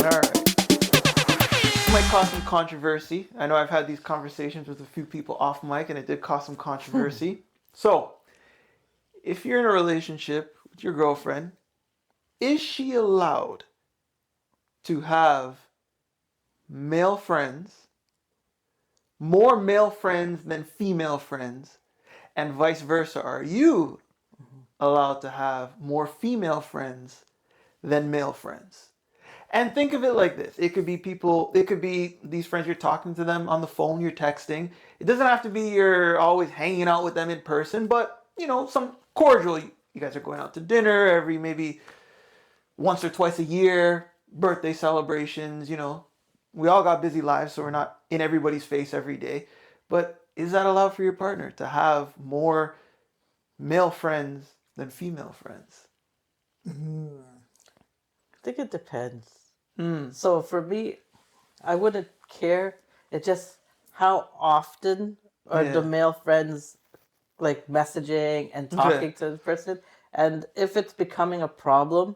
All right. Might cause some controversy. I know I've had these conversations with a few people off mic, and it did cause some controversy. So, if you're in a relationship with your girlfriend, is she allowed to have male friends, more male friends than female friends, and vice versa? Are you allowed to have more female friends than male friends? And think of it like this. It could be people, it could be these friends, you're talking to them on the phone, you're texting. It doesn't have to be you're always hanging out with them in person, but, some cordial. You guys are going out to dinner every maybe once or twice a year, birthday celebrations, We all got busy lives, so we're not in everybody's face every day. But is that allowed for your partner to have more male friends than female friends? I think it depends. So for me, I wouldn't care. It's just how often are the male friends like messaging and talking to the person, and if it's becoming a problem,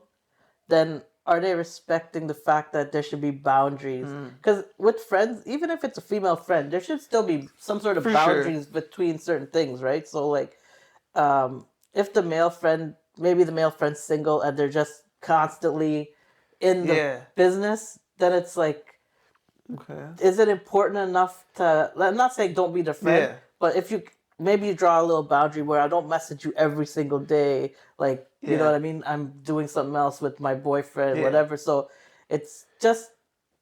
then are they respecting the fact that there should be boundaries? Because with friends, even if it's a female friend, there should still be some sort of boundaries between certain things, right? So like, if maybe the male friend's single and they're just constantly in the business, then it's like, is it important enough to, I'm not saying don't be their friend, but if you draw a little boundary where I don't message you every single day, like, you know what I mean? I'm doing something else with my boyfriend, whatever. So it's just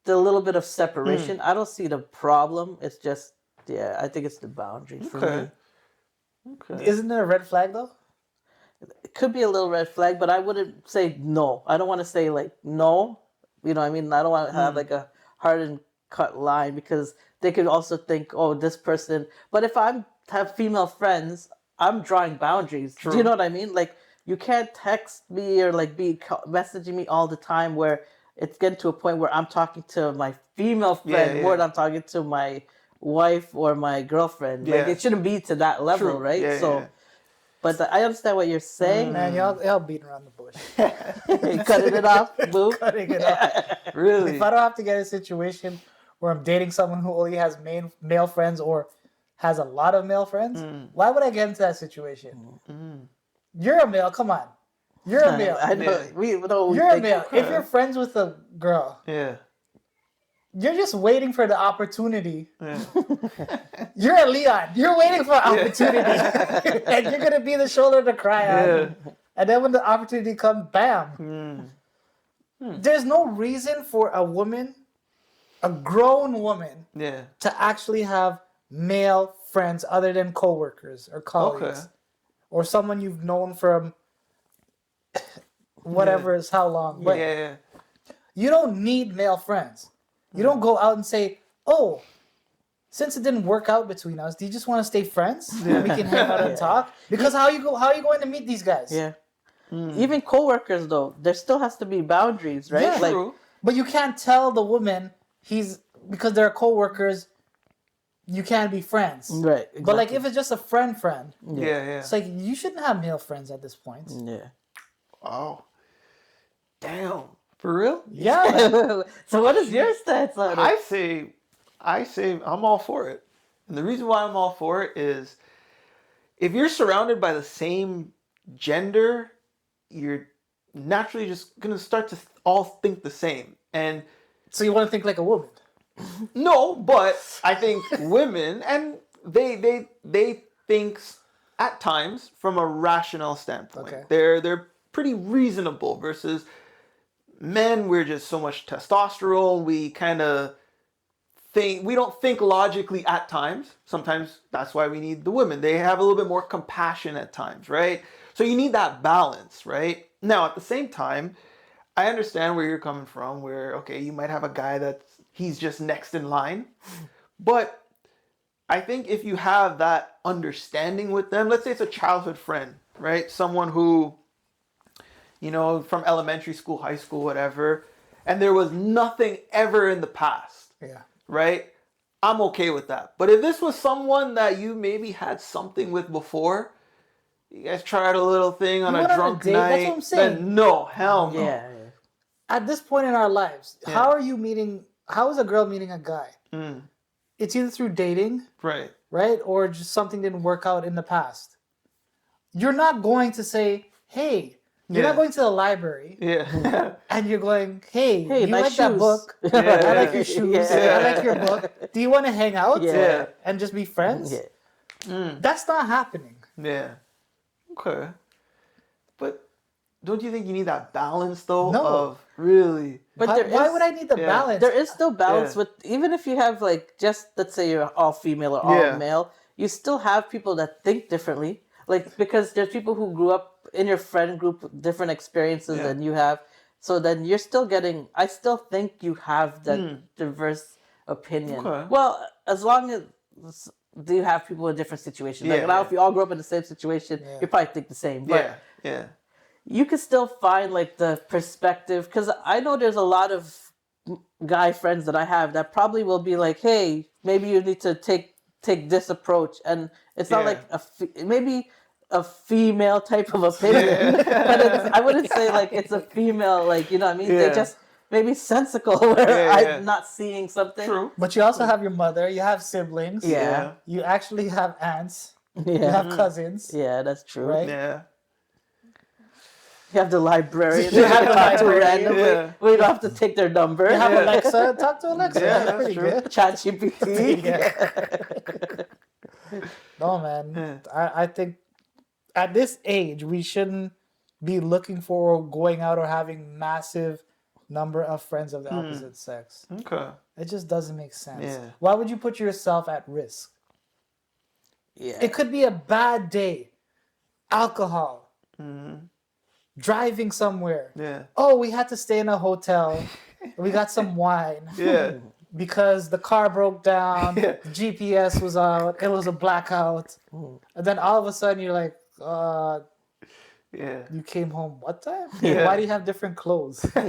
the little bit of separation. I don't see the problem. It's just, I think it's the boundaries for me. Okay. Isn't there a red flag though? It could be a little red flag, but I wouldn't say no. I don't want to say like no. You know what I mean? I don't want to have like a hard and cut line, because they could also think, oh, this person. But if I have female friends, I'm drawing boundaries. True. Do you know what I mean? Like, you can't text me or like be messaging me all the time where it's getting to a point where I'm talking to my female friend more than I'm talking to my wife or my girlfriend. Like, it shouldn't be to that level, right? But I understand what you're saying. Man, y'all beating around the bush. Cutting it off, boo. Cutting it off. Really? If I don't have to get in a situation where I'm dating someone who only has male friends or has a lot of male friends, why would I get into that situation? You're a male. Come on. You're a male. I know. You're a male. If you're friends with a girl, you're just waiting for the opportunity. You're a Leon. You're waiting for an opportunity. And you're going to be the shoulder to cry on. And then when the opportunity comes, bam. There's no reason for a woman, a grown woman, to actually have male friends other than coworkers or colleagues. Or someone you've known from whatever is how long. But you don't need male friends. You don't go out and say, oh, since it didn't work out between us, do you just want to stay friends? And we can hang out and talk? Because how are you going to meet these guys? Yeah. Even coworkers, though, there still has to be boundaries, right? Yeah, like, but you can't tell the woman because they're coworkers, you can't be friends. Right. Exactly. But like if it's just a friend, it's like you shouldn't have male friends at this point. Yeah. Wow. Damn. For real? Yeah. So what is your stance on it? I say I'm all for it. And the reason why I'm all for it is if you're surrounded by the same gender, you're naturally just going to start to all think the same. And so you want to think like a woman? No, but I think women, and they think at times from a rational standpoint. Okay. They're pretty reasonable versus men. We're just so much testosterone. We kind of we don't think logically at times. Sometimes that's why we need the women. They have a little bit more compassion at times, right? So you need that balance, right? Now, at the same time, I understand where you're coming from, where, okay, you might have a guy he's just next in line. But I think if you have that understanding with them, let's say it's a childhood friend, right? Someone who, from elementary school, high school, whatever, and there was nothing ever in the past. Yeah. Right? I'm okay with that. But if this was someone that you maybe had something with before, you guys tried a little thing on a drunk night, that's what I'm saying. then no, hell no. Yeah. at this point in our lives, how are you meeting? How is a girl meeting a guy? It's either through dating, right, or just something didn't work out in the past. You're not going to say, "Hey." You're not going to the library. And you're going, hey you nice like shoes. that book? I like your shoes. I like your book. Do you want to hang out? And just be friends? That's not happening. Yeah. Okay. But don't you think you need that balance though? No. Of really. But why would I need the balance? There is still balance with, even if you have like, just let's say you're all female or all male, you still have people that think differently. Like, because there's people who grew up in your friend group with different experiences than you have. So then you're still getting, I still think you have that diverse opinion. Okay. Well, as long as you have people in different situations. Like now, if you all grew up in the same situation, you probably think the same. But you can still find like the perspective, because I know there's a lot of guy friends that I have that probably will be like, hey, maybe you need to take this approach. And it's not like maybe a female type of opinion, but I wouldn't say like it's a female, like, you know what I mean? They're just maybe sensical where I'm not seeing something. True. But you also have your mother, you have siblings. Yeah. You actually have aunts. You have cousins. Yeah, that's true. Right? Yeah. You have the librarian. You have the librarian. We don't have to take their number. You have Alexa. Talk to Alexa. Yeah, that's pretty true. good. ChatGPT. No, man. I think at this age, we shouldn't be looking for going out or having massive number of friends of the opposite sex. Okay. It just doesn't make sense. Yeah. Why would you put yourself at risk? Yeah. It could be a bad day. Alcohol. Driving somewhere. Yeah. Oh, we had to stay in a hotel. We got some wine. Because the car broke down. The GPS was out. It was a blackout. And then all of a sudden you're like, you came home what time? Why do you have different clothes? Do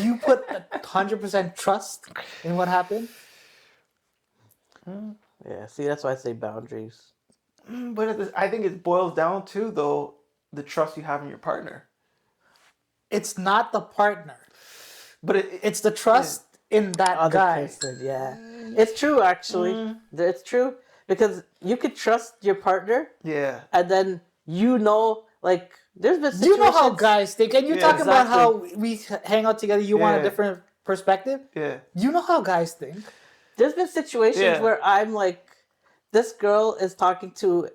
you put 100% trust in what happened? Yeah, see, that's why I say boundaries. But I think it boils down to, though, the trust you have in your partner. It's not the partner. But it's the trust in that other guy. Person, it's true, actually. It's true. Because you could trust your partner. Yeah. And then like, there's been situations. Do you know how guys think? And you're talking about how we hang out together, you want a different perspective? Yeah. You know how guys think? There's been situations where I'm like, this girl is talking to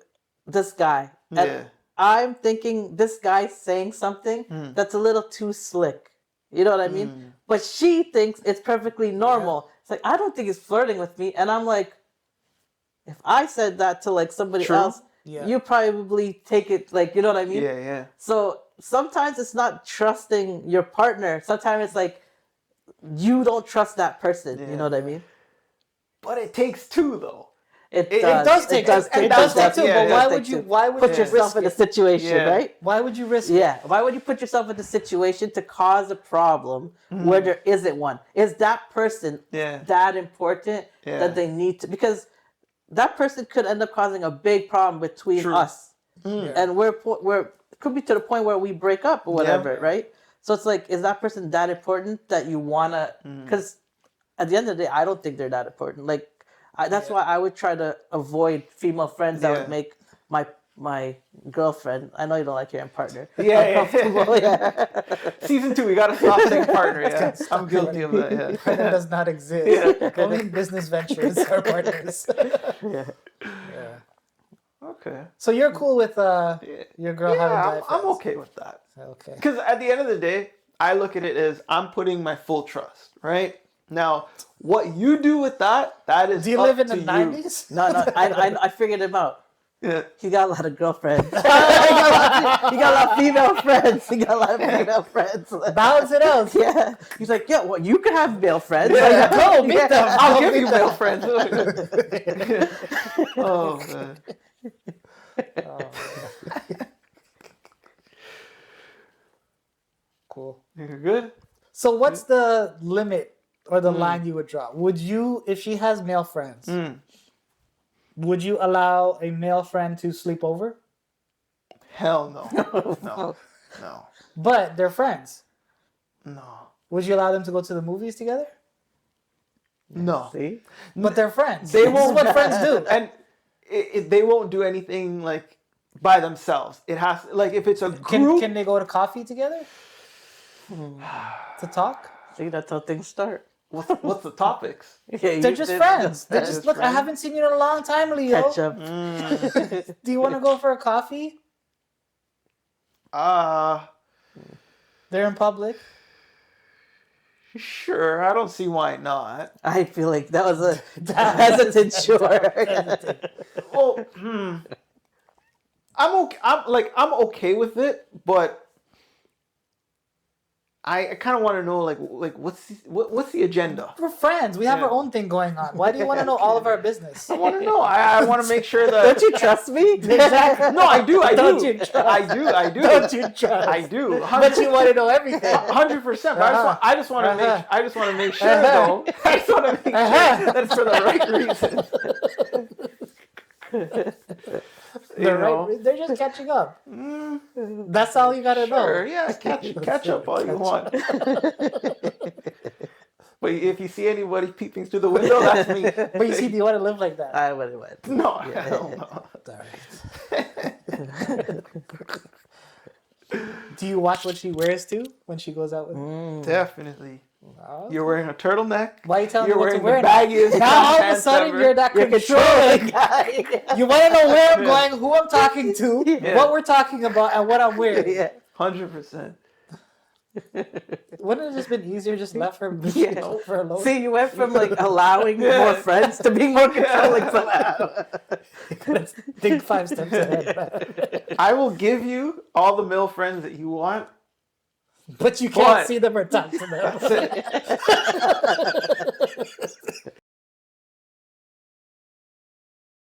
this guy. And I'm thinking this guy's saying something that's a little too slick. You know what I mean? But she thinks it's perfectly normal. It's like, I don't think he's flirting with me. And I'm like, if I said that to like somebody else, you probably take it like, you know what I mean? Yeah. So sometimes it's not trusting your partner. Sometimes it's like, you don't trust that person. You know what I mean? But it takes two, though. It does take two. But why would put yourself in a situation, right? Why would you risk it? Yeah. Why would you put yourself in a situation to cause a problem where there isn't one? Is that person that important that they need to? Because that person could end up causing a big problem between us, and we're could be to the point where we break up or whatever, right? So it's like, is that person that important that you wanna? Because at the end of the day, I don't think they're that important. Like, that's why I would try to avoid female friends that would make my girlfriend. I know you don't like hearing partner. Season 2, we gotta stop saying partner. Yeah, I'm guilty of that. Yeah, partner does not exist. Only in business ventures are partners. Okay. So you're cool with your girl having guy friends? I'm okay with that. Okay. Because at the end of the day, I look at it as I'm putting my full trust, right? Now, what you do with that is. Do you live in the 90s? No, I figured him out. Yeah. He got a lot of girlfriends. He got a lot of female friends. Balance it out. Yeah. He's like, well, you can have male friends. Yeah. Go meet them. I'll give you male friends. Oh, man. Cool. You're good? So what's the limit or the line you would draw? Would you, if she has male friends, would you allow a male friend to sleep over? Hell no. No. But they're friends. No. Would you allow them to go to the movies together? No. See? But they're friends. They This won't. is what friends do. And they won't do anything like by themselves. It has like if it's a group. Can they go to coffee together? To talk? See, that's how things start. What's the topics? Yeah, They're just friends. They're just look. I friends. haven't seen you in a long time, Leo. catch up. Do you want to go for a coffee? They're in public. Sure. I don't see why not. I feel like that was a hesitant sure. Well, I'm okay. I'm okay with it, but I kind of want to know like what's the agenda? We're friends. We have Yeah. our own thing going on. Why do you want to know all of our business? I want to know. I want to make sure that. Don't you trust me? Exactly. No, I do. I Don't do. you trust? I do. Don't you trust? I do. But you want to know everything. 100%. But I just want to make. I just want to make sure, though. I just want to make sure that it's for the right reason. They're just catching up. That's all you gotta Sure, know. yeah, catch up all you want. But if you see anybody peeping through the window, that's me. But you see, do you want to live like that? I would have went. No, hell no. Do you watch what she wears too when she goes out with? Definitely. Oh. You're wearing a turtleneck. Why are you telling You're me what to wearing wear? the baggiest. Now all of a pants sudden ever. you're that controlling guy. You want to know where I'm going, who I'm talking to, Yeah. what we're talking about, and what I'm wearing. Yeah. 100%. Wouldn't it have just been easier just left her Yeah. for alone? See, you went from like allowing more friends to being more controlling somehow. Think 5 steps ahead. I will give you all the male friends that you want. But you can't But- see them or talk to them. That's it.